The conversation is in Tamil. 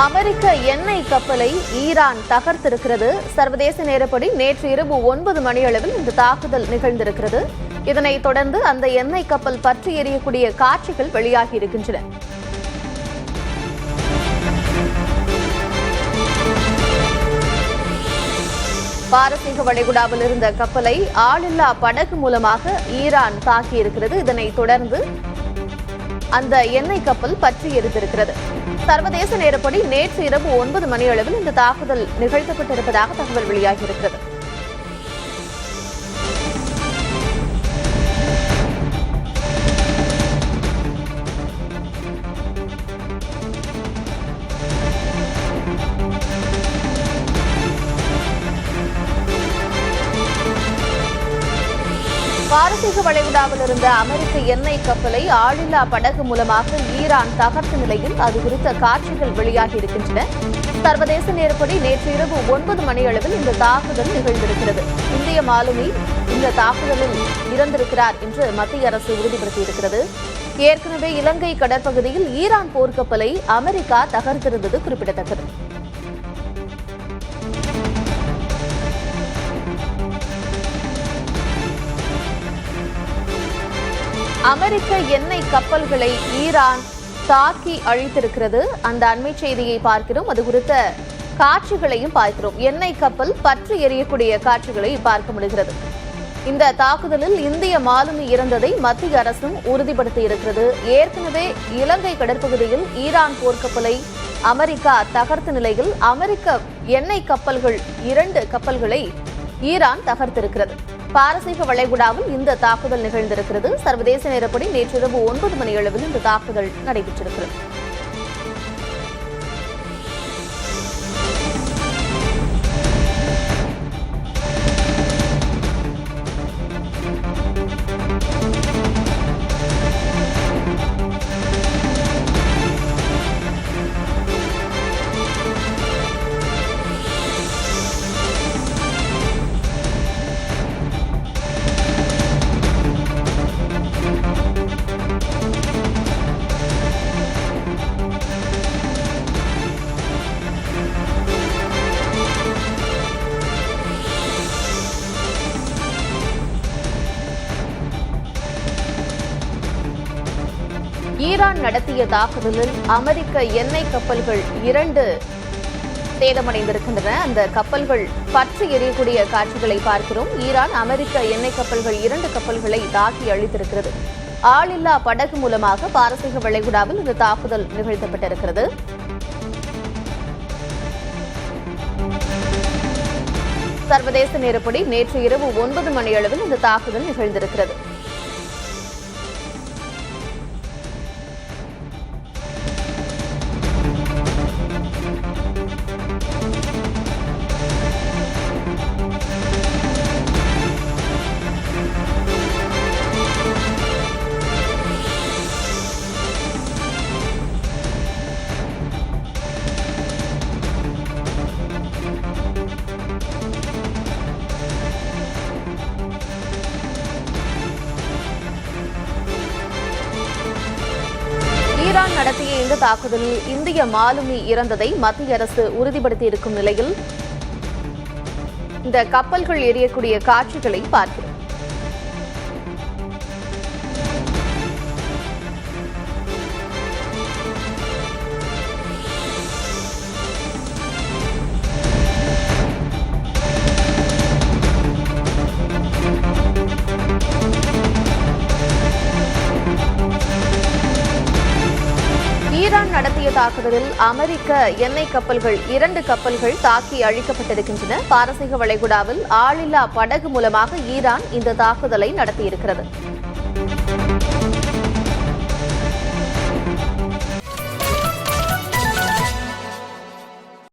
அமெரிக்க எண்ணெய் கப்பலை ஈரான் தகர்த்திருக்கிறது. சர்வதேச நேரப்படி நேற்று இரவு 9 மணியளவில் இந்த தாக்குதல் நிகழ்ந்திருக்கிறது. இதனைத் தொடர்ந்து அந்த எண்ணெய் கப்பல் பற்றி எரியக்கூடிய காட்சிகள் வெளியாகி இருக்கின்றன. பாரசீக வளைகுடாவில் இருந்த கப்பலை ஆளில்லா படகு மூலமாக ஈரான் தாக்கியிருக்கிறது. இதனைத் தொடர்ந்து அந்த எண்ணெய் கப்பல் பற்றி எரிந்திருக்கிறது. சர்வதேச நேரப்படி நேற்று இரவு 9 மணியளவில் இந்த தாக்குதல் நிகழ்த்தப்பட்டிருப்பதாக தகவல் வெளியாகியிருக்கிறது. பாரசீக வளைகுடாவில் இருந்த அமெரிக்க எண்ணெய் கப்பலை ஆளில்லா படகு மூலமாக ஈரான் தகர்த்த நிலையில் அது குறித்த காட்சிகள் வெளியாகி இருக்கின்றன. சர்வதேச நேரப்படி நேற்று இரவு 9 மணியளவில் இந்த தாக்குதல் நிகழ்ந்திருக்கிறது. இந்திய மாலுமி இந்த தாக்குதலில் இறந்திருக்கிறார் என்று மத்திய அரசு உறுதிப்படுத்தியிருக்கிறது. ஏற்கனவே இலங்கை கடற்பகுதியில் ஈரான் போர்க்கப்பலை அமெரிக்கா தகர்த்திருந்தது குறிப்பிடத்தக்கது. அமெரிக்க எண்ணெய் கப்பல்களை ஈரான் தாக்கி அழித்திருக்கிறது. அந்த அண்மை செய்தியை பார்க்கிறோம். அது குறித்த காட்சிகளையும் பார்க்கிறோம். எண்ணெய் கப்பல் பற்றி எரியக்கூடிய காட்சிகளை பார்க்க முடிகிறது. இந்த தாக்குதலில் இந்திய மாலுமி இறந்ததை மத்திய அரசும் உறுதிப்படுத்தியிருக்கிறது. ஏற்கனவே இலங்கை கடற்பகுதியில் ஈரான் போர்க்கப்பலை அமெரிக்கா தகர்த்த நிலையில் அமெரிக்க எண்ணெய் கப்பல்கள் 2 கப்பல்களை ஈரான் தகர்த்திருக்கிறது. பாரசீக வளைகுடாவில் இந்த தாக்குதல் நிகழ்ந்திருக்கிறது. சர்வதேச நேரப்படி நேற்று இரவு 9 மணியளவில் இந்த தாக்குதல் நடைபெற்றிருக்கிறது. ஈரான் நடத்திய தாக்குதலில் அமெரிக்க எண்ணெய் கப்பல்கள் 2 சேதமடைந்திருக்கின்றன. அந்த கப்பல்கள் பற்றி எரியக்கூடிய காட்சிகளை பார்க்கிறோம். ஈரான் அமெரிக்க எண்ணெய் கப்பல்கள் 2 கப்பல்களை தாக்கி அழித்திருக்கிறது. ஆளில்லா படகு மூலமாக பாரசீக வளைகுடாவில் இந்த தாக்குதல் நிகழ்த்தப்பட்டிருக்கிறது. சர்வதேச நேரப்படி நேற்று இரவு 9 மணியளவில் இந்த தாக்குதல் நிகழ்ந்திருக்கிறது. ஈரான் நடத்திய இந்த தாக்குதலில் இந்திய மாலுமி இறந்ததை மத்திய அரசு உறுதிப்படுத்தியிருக்கும் நிலையில் இந்த கப்பல்கள் எரியக்கூடிய காட்சிகளை பார்க்கிறோம். ஈரான் நடத்திய தாக்குதலில் அமெரிக்க எண்ணெய் கப்பல்கள் 2 கப்பல்கள் தாக்கி அழிக்கப்பட்டிருக்கின்றன. பாரசீக வளைகுடாவில் ஆளில்லா படகு மூலமாக ஈரான் இந்த தாக்குதலை நடத்தியிருக்கிறது.